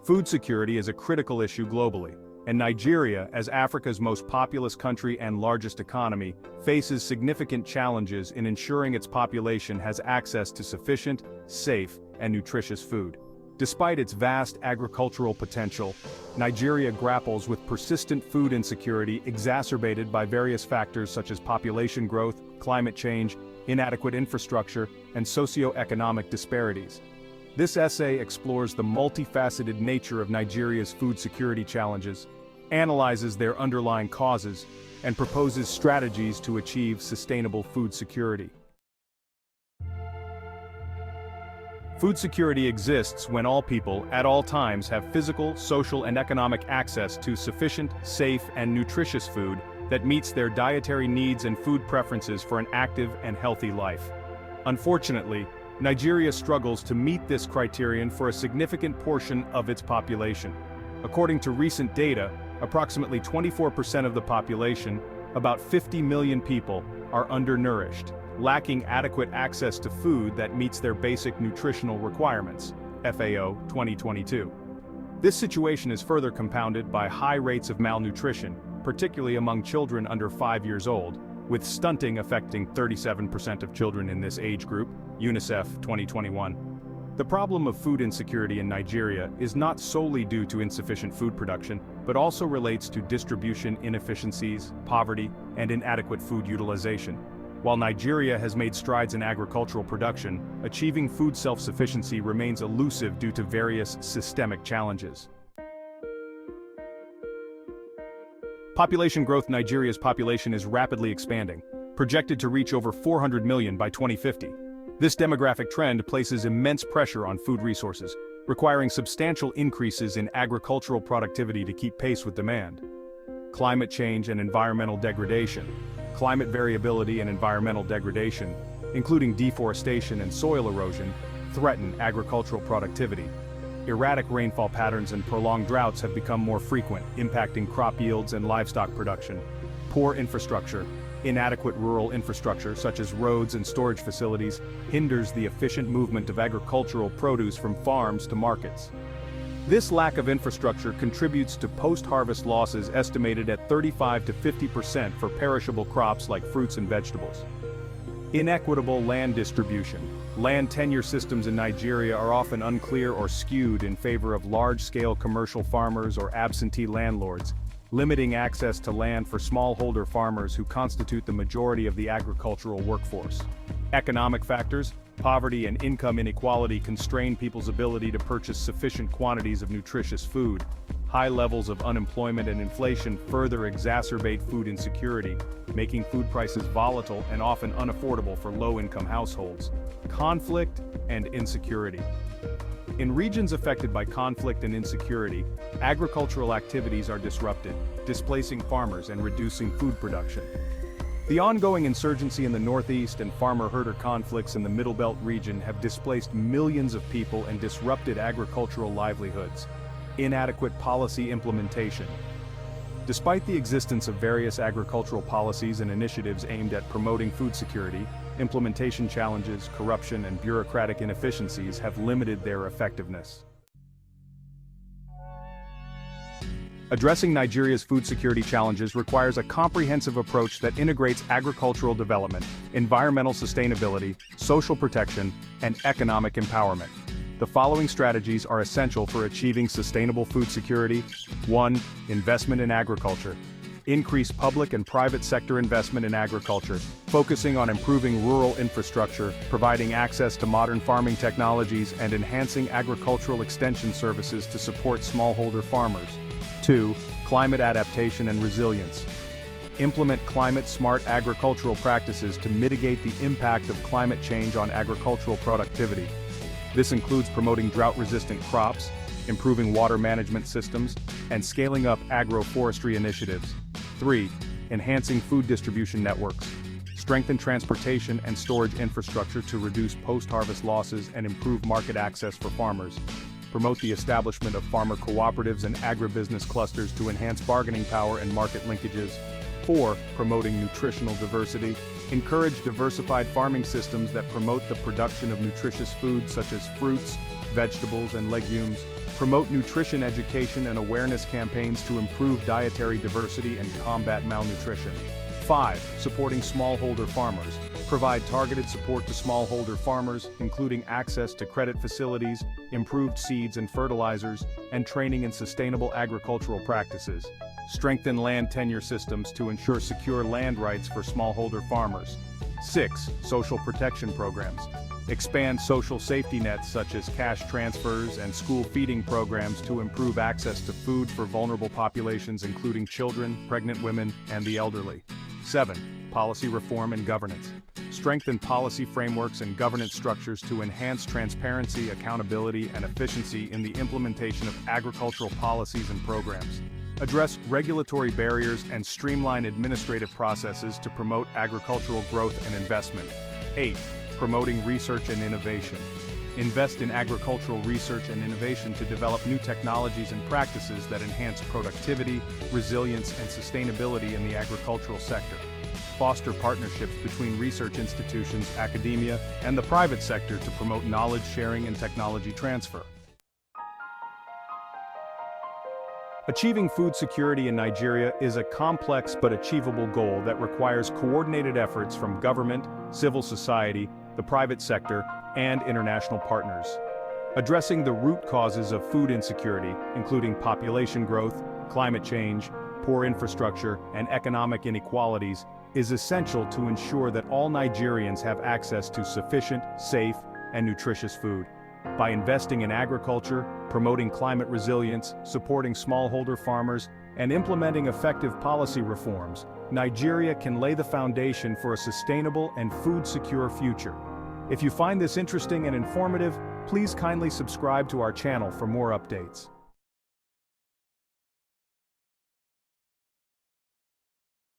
Food security is a critical issue globally, and Nigeria, as Africa's most populous country and largest economy, faces significant challenges in ensuring its population has access to sufficient, safe, and nutritious food. Despite its vast agricultural potential, Nigeria grapples with persistent food insecurity exacerbated by various factors such as population growth, climate change, inadequate infrastructure, and socio-economic disparities. This essay explores the multifaceted nature of Nigeria's food security challenges, analyzes their underlying causes, and proposes strategies to achieve sustainable food security. Food security exists when all people, at all times, have physical, social, and economic access to sufficient, safe, and nutritious food that meets their dietary needs and food preferences for an active and healthy life. Unfortunately, Nigeria struggles to meet this criterion for a significant portion of its population. According to recent data, approximately 24% of the population, about 50 million people, are undernourished, lacking adequate access to food that meets their basic nutritional requirements, FAO 2022. This situation is further compounded by high rates of malnutrition, particularly among children under 5 years old, with stunting affecting 37% of children in this age group, UNICEF 2021. The problem of food insecurity in Nigeria is not solely due to insufficient food production, but also relates to distribution inefficiencies, poverty, and inadequate food utilization. While Nigeria has made strides in agricultural production, achieving food self-sufficiency remains elusive due to various systemic challenges. Population growth. Nigeria's population is rapidly expanding, projected to reach over 400 million by 2050. This demographic trend places immense pressure on food resources, requiring substantial increases in agricultural productivity to keep pace with demand. Climate change and environmental degradation. Climate variability and environmental degradation, including deforestation and soil erosion, threaten agricultural productivity. Erratic rainfall patterns and prolonged droughts have become more frequent, impacting crop yields and livestock production. Poor infrastructure. Inadequate rural infrastructure, such as roads and storage facilities, hinders the efficient movement of agricultural produce from farms to markets. This lack of infrastructure contributes to post-harvest losses estimated at 35 to 50% for perishable crops like fruits and vegetables. Inequitable land distribution. Land tenure systems in Nigeria are often unclear or skewed in favor of large-scale commercial farmers or absentee landlords, limiting access to land for smallholder farmers who constitute the majority of the agricultural workforce. Economic factors. Poverty and income inequality constrain people's ability to purchase sufficient quantities of nutritious food. High levels of unemployment and inflation further exacerbate food insecurity, making food prices volatile and often unaffordable for low-income households. Conflict and insecurity. In regions affected by conflict and insecurity, agricultural activities are disrupted, displacing farmers and reducing food production. The ongoing insurgency in the Northeast and farmer-herder conflicts in the Middle Belt region have displaced millions of people and disrupted agricultural livelihoods. Inadequate policy implementation. Despite the existence of various agricultural policies and initiatives aimed at promoting food security, implementation challenges, corruption, and bureaucratic inefficiencies have limited their effectiveness. Addressing Nigeria's food security challenges requires a comprehensive approach that integrates agricultural development, environmental sustainability, social protection, and economic empowerment. The following strategies are essential for achieving sustainable food security. 1. Investment in agriculture. Increase public and private sector investment in agriculture, focusing on improving rural infrastructure, providing access to modern farming technologies, and enhancing agricultural extension services to support smallholder farmers. 2. Climate adaptation and resilience. Implement climate-smart agricultural practices to mitigate the impact of climate change on agricultural productivity. This includes promoting drought-resistant crops, improving water management systems, and scaling up agroforestry initiatives. 3. Enhancing food distribution networks. Strengthen transportation and storage infrastructure to reduce post-harvest losses and improve market access for farmers. Promote the establishment of farmer cooperatives and agribusiness clusters to enhance bargaining power and market linkages. 4. Promoting nutritional diversity. Encourage diversified farming systems that promote the production of nutritious foods such as fruits, vegetables, and legumes. Promote nutrition education and awareness campaigns to improve dietary diversity and combat malnutrition. 5. Supporting smallholder farmers. Provide targeted support to smallholder farmers, including access to credit facilities, improved seeds and fertilizers, and training in sustainable agricultural practices. Strengthen land tenure systems to ensure secure land rights for smallholder farmers. 6. Social protection programs. Expand social safety nets such as cash transfers and school feeding programs to improve access to food for vulnerable populations including children, pregnant women, and the elderly. 7. Policy reform and governance. Strengthen policy frameworks and governance structures to enhance transparency, accountability, and efficiency in the implementation of agricultural policies and programs. Address regulatory barriers and streamline administrative processes to promote agricultural growth and investment. 8. Promoting research and innovation. Invest in agricultural research and innovation to develop new technologies and practices that enhance productivity, resilience, and sustainability in the agricultural sector. Foster partnerships between research institutions, academia, and the private sector to promote knowledge sharing and technology transfer. Achieving food security in Nigeria is a complex but achievable goal that requires coordinated efforts from government, civil society, the private sector, and international partners. Addressing the root causes of food insecurity, including population growth, climate change, poor infrastructure, and economic inequalities, is essential to ensure that all Nigerians have access to sufficient, safe, and nutritious food. By investing in agriculture, promoting climate resilience, supporting smallholder farmers, and implementing effective policy reforms, Nigeria can lay the foundation for a sustainable and food-secure future. If you find this interesting and informative, please kindly subscribe to our channel for more updates.